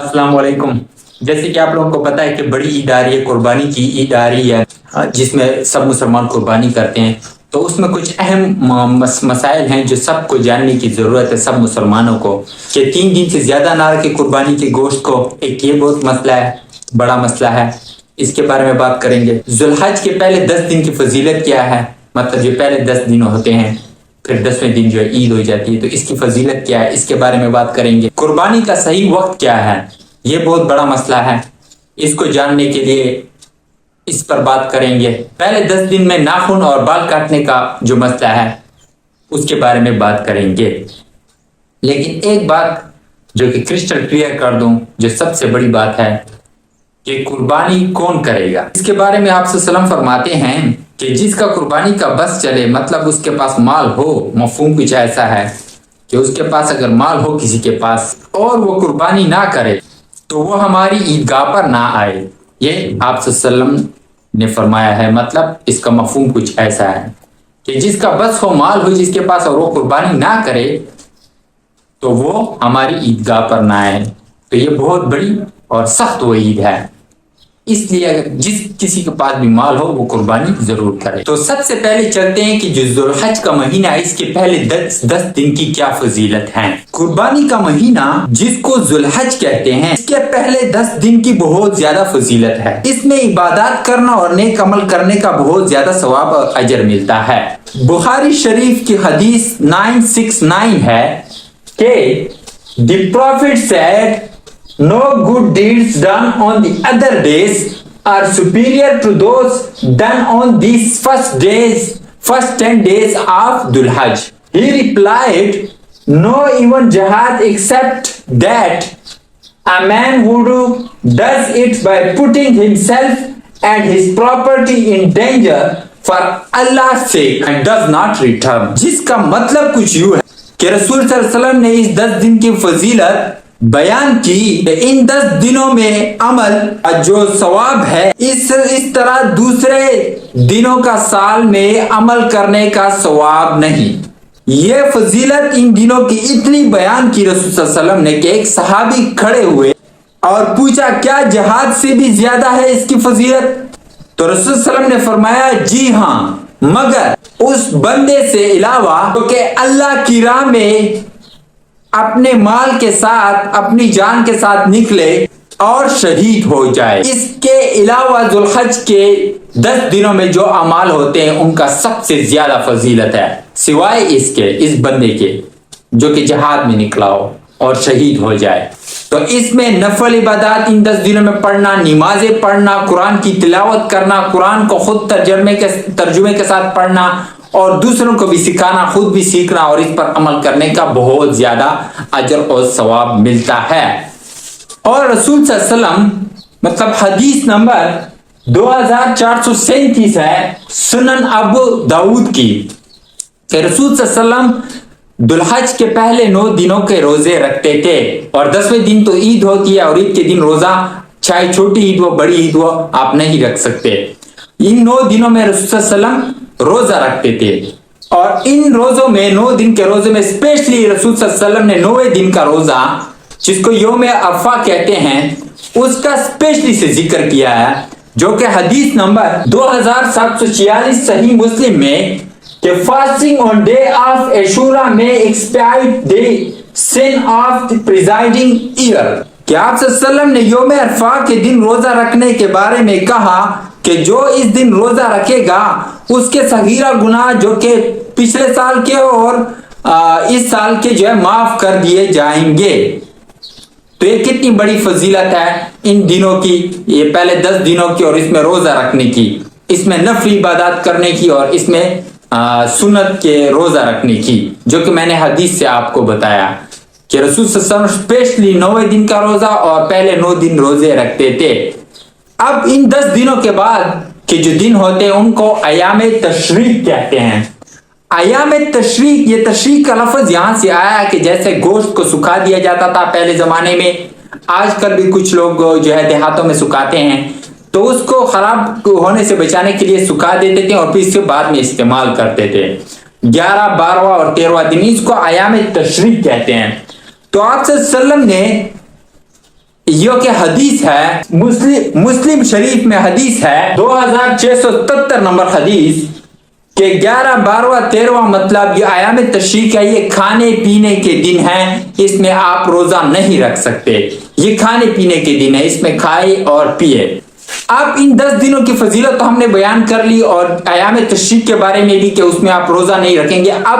السلام علیکم۔ جیسے کہ آپ لوگوں کو پتا ہے کہ بڑی عید آ رہی ہے، قربانی کی عید آ رہی ہے، جس میں سب مسلمان قربانی کرتے ہیں۔ تو اس میں کچھ اہم مسائل ہیں جو سب کو جاننے کی ضرورت ہے، سب مسلمانوں کو، کہ 3 دن سے زیادہ نہ رکھے قربانی کے گوشت کو۔ ایک یہ بہت مسئلہ ہے، بڑا مسئلہ ہے، اس کے بارے میں بات کریں گے۔ ذو الحج کے پہلے 10 دن کی فضیلت کیا ہے، مطلب جو پہلے 10 دن ہوتے ہیں، پھر 10ویں دن جو ہے عید ہو جاتی ہے، تو اس کی فضیلت کیا ہے، اس کے بارے میں بات کریں گے۔ قربانی کا صحیح وقت کیا ہے، یہ بہت بڑا مسئلہ ہے، اس کو جاننے کے لیے اس پر بات کریں گے۔ پہلے 10 دن میں ناخن اور بال کاٹنے کا جو مسئلہ ہے اس کے بارے میں بات کریں گے۔ لیکن ایک بات جو کہ کرسٹل کلیئر کر دوں، جو سب سے بڑی بات ہے کہ قربانی کون کرے گا۔ اس کے بارے میں آپ صلی اللہ علیہ وسلم فرماتے ہیں کہ جس کا قربانی کا بس چلے، مطلب اس کے پاس مال ہو، مفہوم کچھ ایسا ہے کہ اس کے پاس اگر مال ہو کسی کے پاس اور وہ قربانی نہ کرے تو وہ ہماری عیدگاہ پر نہ آئے، یہ آپ صلی اللہ علیہ وسلم نے فرمایا ہے۔ مطلب اس کا مفہوم کچھ ایسا ہے کہ جس کا بس ہو، مال ہو جس کے پاس، اور وہ قربانی نہ کرے تو وہ ہماری عیدگاہ پر نہ آئے۔ تو یہ بہت بڑی اور سخت وعید ہے، اس لیے اگر جس کسی کے پاس بھی مال ہو وہ قربانی ضرور کرے۔ تو سب سے پہلے چلتے ہیں کہ جو ذو الحج کا مہینہ ہے، اس کے پہلے 10 دن کی کیا فضیلت ہے۔ قربانی کا مہینہ جس کو ذو الحج کہتے ہیں، اس کے پہلے 10 دن کی بہت زیادہ فضیلت ہے۔ اس میں عبادات کرنا اور نیک عمل کرنے کا بہت زیادہ ثواب اور اجر ملتا ہے۔ بخاری شریف کی حدیث 969 ہے کہ the prophet said, "No good deeds done on the other days are superior to those done on these first 10 days of Dhul Hajj." He replied, "No, even jihad, except that a man who does it by putting himself and his property in danger for Allah's sake and does not return." جس کا مطلب کچھ یوں ہے کہ رسول صلی اللہ علیہ وسلم نے اس 10 دن کی فضیلت بیان کی کہ ان 10 دنوں میں عمل جو ثواب ہے، اس طرح دوسرے دنوں کا سال میں عمل کرنے کا ثواب نہیں۔ یہ فضیلت ان دنوں کی اتنی بیان کی رسول صلی اللہ علیہ وسلم نے کہ ایک صحابی کھڑے ہوئے اور پوچھا، کیا جہاد سے بھی زیادہ ہے اس کی فضیلت؟ تو رسول صلی اللہ علیہ وسلم نے فرمایا، جی ہاں، مگر اس بندے سے علاوہ جو کہ اللہ کی راہ میں اپنے مال کے ساتھ، اپنی جان کے ساتھ نکلے اور شہید ہو جائے۔ اس کے علاوہ ذو الحج کے 10 دنوں میں جو اعمال ہوتے ہیں ان کا سب سے زیادہ فضیلت ہے، سوائے اس بندے کے جو کہ جہاد میں نکلا ہو اور شہید ہو جائے۔ تو اس میں نفل عبادات ان 10 دنوں میں پڑھنا، نمازیں پڑھنا، قرآن کی تلاوت کرنا، قرآن کو خود ترجمے کے ساتھ پڑھنا اور دوسروں کو بھی سکھانا، خود بھی سیکھنا اور اس پر عمل کرنے کا بہت زیادہ اجر اور ثواب ملتا ہے۔ اور رسول صلی اللہ علیہ وسلم، مطلب حدیث نمبر 2437 ہے سنن ابو داؤد کی، کہ رسول صلی اللہ علیہ وسلم ذو الحج کے پہلے 9 دنوں کے روزے رکھتے تھے، اور 10ویں دن تو عید ہوتی ہے اور عید کے دن روزہ، چاہے چھوٹی عید ہو بڑی عید ہو، آپ نہیں رکھ سکتے۔ ان 9 دنوں میں رسول صلی اللہ علیہ وسلم روزہ رکھتے تھے، اور ان روزوں میں 9 دن کے روزے میں اسپیشلی رسول صلی اللہ علیہ وسلم نے 9ویں دن کا روزہ، جس کو یوم عرفہ کہتے ہیں، اس کا اسپیشلی سے ذکر کیا ہے، جو کہ حدیث نمبر 2746 صحیح مسلم میں، کہ فاسٹنگ آن ڈے آف عاشورہ میں ایکسپائٹ دی سن آف دی پریزائڈنگ ایئر، کہ آپ صلی اللہ علیہ وسلم نے یوم عرفہ کے دن روزہ رکھنے کے بارے میں کہا کہ جو اس دن روزہ رکھے گا اس کے صغیرہ گناہ جو کہ پچھلے سال کے اور اس سال کے جو ہے معاف کر دیے جائیں گے۔ تو یہ کتنی بڑی فضیلت ہے ان دنوں کی، یہ پہلے 10 دنوں کی، اور اس میں روزہ رکھنے کی، اس میں نفل عبادات کرنے کی، اور اس میں سنت کے روزہ رکھنے کی، جو کہ میں نے حدیث سے آپ کو بتایا کہ رسول صلی اللہ علیہ وسلم اسپیشلی 9ویں دن کا روزہ اور پہلے 9 دن روزے رکھتے تھے۔ اب ان 10 دنوں کے بعد کے جو دن ہوتے ہیں ان کو ایام تشریق کہتے ہیں۔ ایام تشریق، یہ تشریق کا لفظ یہاں سے آیا کہ جیسے گوشت کو سکھا دیا جاتا تھا پہلے زمانے میں، آج کل بھی کچھ لوگ جو ہے دیہاتوں میں سکھاتے ہیں، تو اس کو خراب ہونے سے بچانے کے لیے سکھا دیتے تھے اور پھر اس کے بعد میں استعمال کرتے تھے۔ 11، 12 اور 13واں دن، اس کو ایام تشریق کہتے ہیں۔ تو آپ صلی اللہ علیہ وسلم نے یہ کہ حدیث ہے مسلم شریف میں حدیث ہے 2677 نمبر حدیث کہ 11، 12، 13 مطلب یہ ایام تشریق ہے، یہ کھانے پینے کے دن ہیں، اس میں آپ روزہ نہیں رکھ سکتے، یہ کھانے پینے کے دن ہے، اس میں کھائے اور پیے۔ اب ان 10 دنوں کی فضیلت تو ہم نے بیان کر لی اور ایام تشریق کے بارے میں بھی کہ اس میں آپ روزہ نہیں رکھیں گے۔ اب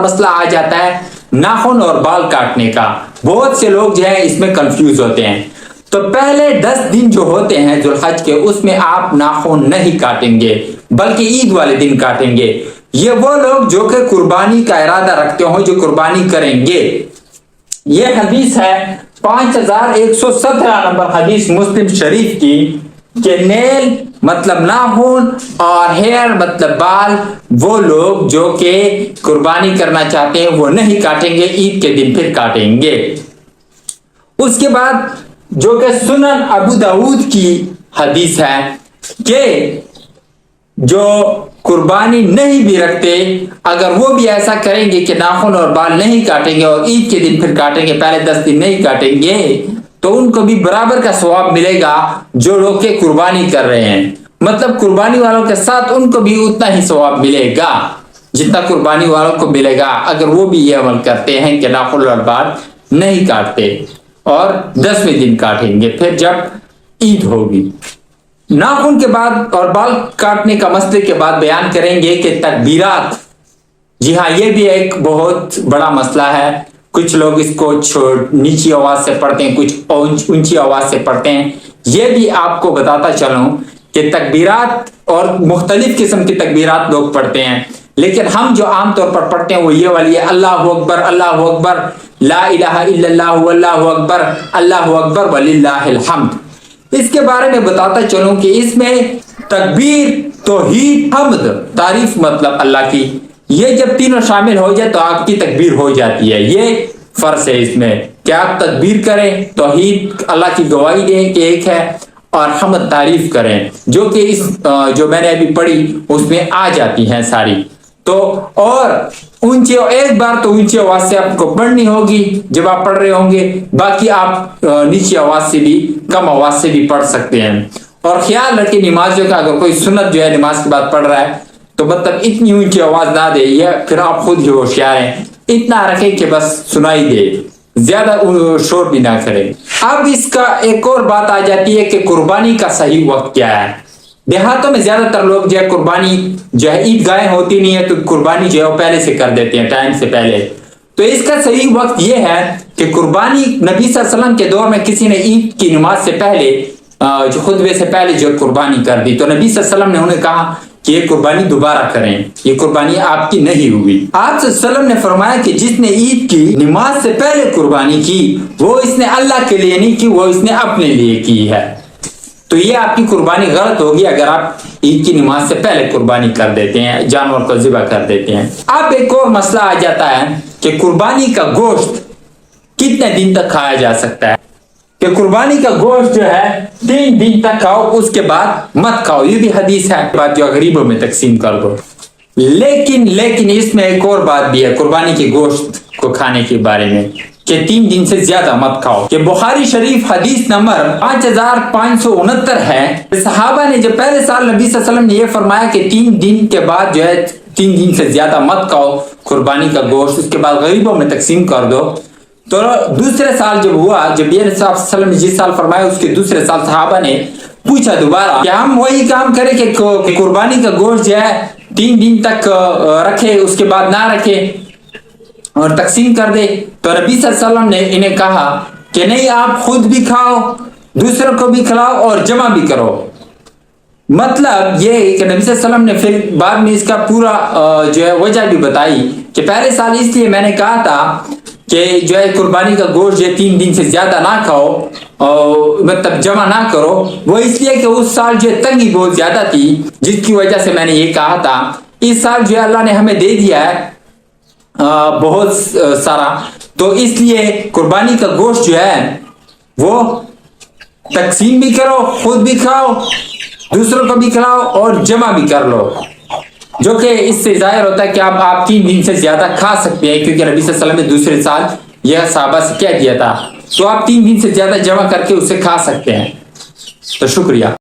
مسئلہ آ جاتا ہے ناخن اور بال کاٹنے کا۔ بہت سے لوگ جو ہے اس میں کنفیوز ہوتے ہیں۔ تو پہلے 10 دن جو ہوتے ہیں ذو الحج کے، اس میں آپ ناخن نہیں کاٹیں گے بلکہ عید والے دن کاٹیں گے۔ یہ وہ لوگ جو کہ قربانی کا ارادہ رکھتے ہوں، جو قربانی کریں گے۔ یہ حدیث ہے 5117 نمبر حدیث مسلم شریف کی کہ نیل مطلب ناخن اور ہیئر مطلب بال، وہ لوگ جو کہ قربانی کرنا چاہتے ہیں وہ نہیں کاٹیں گے، عید کے دن پھر کاٹیں گے۔ اس کے بعد جو کہ سنن ابو داؤد کی حدیث ہے کہ جو قربانی نہیں بھی رکھتے، اگر وہ بھی ایسا کریں گے کہ ناخن اور بال نہیں کاٹیں گے اور عید کے دن پھر کاٹیں گے، پہلے 10 دن نہیں کاٹیں گے، تو ان کو بھی برابر کا ثواب ملے گا جو لوگ کہ قربانی کر رہے ہیں۔ مطلب قربانی والوں کے ساتھ ان کو بھی اتنا ہی ثواب ملے گا جتنا قربانی والوں کو ملے گا اگر وہ بھی یہ عمل کرتے ہیں کہ ناخن اور بال نہیں کاٹتے اور 10ویں دن کاٹیں گے پھر جب عید ہوگی۔ ناخن کے بعد اور بال کاٹنے کا مسئلے کے بعد بیان کریں گے کہ تکبیرات۔ جی ہاں، یہ بھی ایک بہت بڑا مسئلہ ہے۔ کچھ لوگ اس کو نیچی آواز سے پڑھتے ہیں، کچھ اونچی آواز سے پڑھتے ہیں۔ یہ بھی آپ کو بتاتا چلوں کہ تکبیرات اور مختلف قسم کی تکبیرات لوگ پڑھتے ہیں، لیکن ہم جو عام طور پر پڑھتے ہیں وہ یہ والی ہے: اللہ اکبر، اللہ اکبر، لا الہ الا اللہ، واللہ اکبر، اللہ اکبر وللہ الحمد۔ اس کے بارے میں بتاتا چلوں کہ اس میں تکبیر، توحید، حمد، تعریف مطلب اللہ کی، یہ جب تینوں شامل ہو جائے تو آپ کی تکبیر ہو جاتی ہے۔ یہ فرض ہے اس میں کہ آپ تکبیر کریں، توحید اللہ کی گواہی دیں کہ ایک ہے، اور حمد تعریف کریں، جو کہ اس جو میں نے ابھی پڑھی اس میں آ جاتی ہیں ساری۔ تو اور ایک بار تو اونچی آواز سے آپ کو پڑھنی ہوگی جب آپ پڑھ رہے ہوں گے، باقی آپ نیچی آواز سے بھی، کم آواز سے بھی پڑھ سکتے ہیں۔ اور خیال رکھیں نمازیوں کا، اگر کوئی سنت جو ہے نماز کے بعد پڑھ رہا ہے تو مطلب اتنی اونچی آواز نہ دے، یہ پھر آپ خود ہی ہوشیار ہیں، اتنا رکھیں کہ بس سنائی دے، زیادہ شور بھی نہ کریں۔ اب اس کا ایک اور بات آ جاتی ہے کہ قربانی کا صحیح وقت کیا ہے۔ دیہاتوں میں زیادہ تر لوگ جو ہے قربانی جو ہے عید گاہیں ہوتی نہیں ہے تو قربانی جو ہے وہ پہلے سے کر دیتے ہیں، ٹائم سے پہلے۔ تو اس کا صحیح وقت یہ ہے کہ قربانی نبی صلی اللہ علیہ وسلم کے دور میں کسی نے عید کی نماز سے پہلے، جو خطبے سے پہلے جو قربانی کر دی، تو نبی صلی اللہ علیہ وسلم نے انہیں کہا کہ یہ قربانی دوبارہ کریں، یہ قربانی آپ کی نہیں ہوئی۔ آپ صلی اللہ علیہ وسلم نے فرمایا کہ جس نے عید کی نماز سے پہلے قربانی کی وہ اس نے اللہ کے لیے نہیں کی، وہ اس نے اپنے لیے کی ہے۔ تو یہ آپ کی قربانی غلط ہوگی اگر آپ عید کی نماز سے پہلے قربانی کر دیتے ہیں، جانور کو ذبح کر دیتے ہیں۔ اب ایک اور مسئلہ آ جاتا ہے کہ قربانی کا گوشت کتنے دن تک کھایا جا سکتا ہے، کہ قربانی کا گوشت جو ہے 3 دن تک کھاؤ، اس کے بعد مت کھاؤ۔ یہ بھی حدیث ہے، بات جو غریبوں میں تقسیم کر دو۔ لیکن اس میں ایک اور بات بھی ہے قربانی کے گوشت کو کھانے کے بارے میں کہ 3 دن سے زیادہ مت کھاؤ۔ کہ بخاری شریف حدیث نمبر 5569 ہے، صحابہ نے جب پہلے سال نبی صلی اللہ علیہ وسلم نے یہ فرمایا کہ 3 دن کے بعد جو ہے 3 دن سے زیادہ مت کھاؤ قربانی کا گوشت، اس کے بعد غریبوں میں تقسیم کر دو۔ تو دوسرے سال جب ہوا، جب یہ نبی صلی اللہ علیہ وسلم نے جس سال فرمایا اس کے دوسرے سال صحابہ نے پوچھا دوبارہ کہ ہم وہی کام کریں کہ قربانی کا گوشت جو ہے 3 دن تک رکھے، اس کے بعد نہ رکھے اور تقسیم کر دے؟ تو نبی صلی اللہ علیہ وسلم نے انہیں کہا کہ نہیں، آپ خود بھی کھاؤ، دوسروں کو بھی کھلاؤ اور جمع بھی کرو۔ مطلب یہ کہ نبی صلی اللہ علیہ وسلم نے پھر بعد میں اس کا پورا جو ہے وجہ بھی بتائی کہ پہلے سال اس لیے میں نے کہا تھا کہ جو ہے قربانی کا گوشت جو 3 دن سے زیادہ نہ کھاؤ اور مطلب جمع نہ کرو، وہ اس لیے کہ اس سال جو تنگی بہت زیادہ تھی جس کی وجہ سے میں نے یہ کہا تھا۔ اس سال جو اللہ نے ہمیں دے دیا ہے بہت سارا، تو اس لیے قربانی کا گوشت جو ہے وہ تقسیم بھی کرو، خود بھی کھاؤ، دوسروں کو بھی کھلاؤ اور جمع بھی کر لو، جو کہ اس سے ظاہر ہوتا ہے کہ آپ 3 دن سے زیادہ کھا سکتے ہیں، کیونکہ نبی صلی اللہ علیہ وسلم نے دوسرے سال یہ صحابہ سے کیا کیا تھا تو آپ 3 دن سے زیادہ جمع کر کے اسے کھا سکتے ہیں. تو شکریہ.